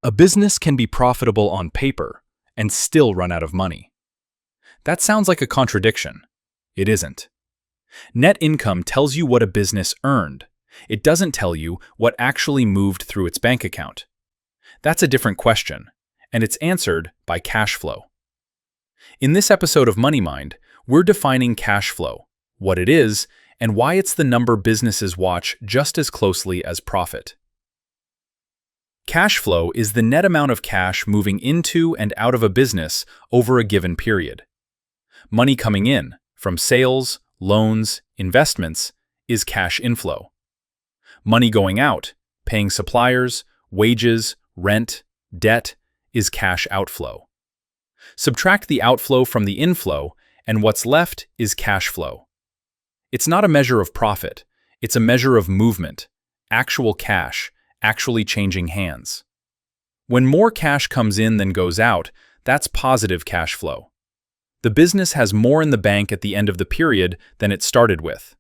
A business can be profitable on paper and still run out of money. That sounds like a contradiction. It isn't. Net income tells you what a business earned. It doesn't tell you what actually moved through its bank account. That's a different question, and it's answered by cash flow. In this episode of MoneyMind, we're defining cash flow, what it is, and why it's the number businesses watch just as closely as profit. Cash flow is the net amount of cash moving into and out of a business over a given period. Money coming in, from sales, loans, investments, is cash inflow. Money going out, paying suppliers, wages, rent, debt, is cash outflow. Subtract the outflow from the inflow, and what's left is cash flow. It's not a measure of profit, it's a measure of movement, actual cash, actually changing hands. When more cash comes in than goes out, that's positive cash flow. The business has more in the bank at the end of the period than it started with.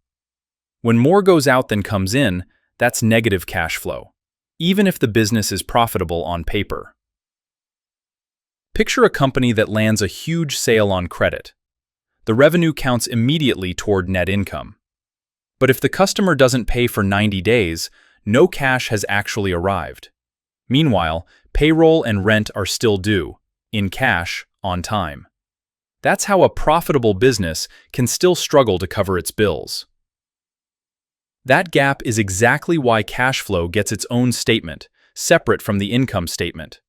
When more goes out than comes in, that's negative cash flow, even if the business is profitable on paper. Picture a company that lands a huge sale on credit. The revenue counts immediately toward net income. But if the customer doesn't pay for 90 days, no cash has actually arrived. Meanwhile, payroll and rent are still due, in cash, on time. That's how a profitable business can still struggle to cover its bills. That gap is exactly why cash flow gets its own statement, separate from the income statement.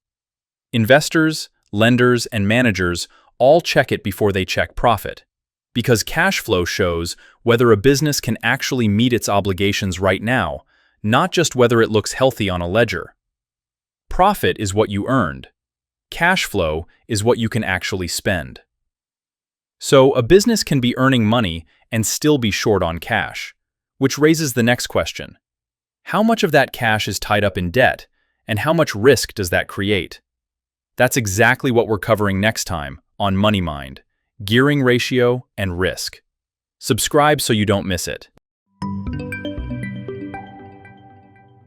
Investors, lenders, and managers all check it before they check profit, because cash flow shows whether a business can actually meet its obligations right now, not just whether it looks healthy on a ledger. Profit is what you earned. Cash flow is what you can actually spend. So a business can be earning money and still be short on cash, which raises the next question. How much of that cash is tied up in debt, and how much risk does that create? That's exactly what we're covering next time on MoneyMind, gearing ratio and risk. Subscribe so you don't miss it.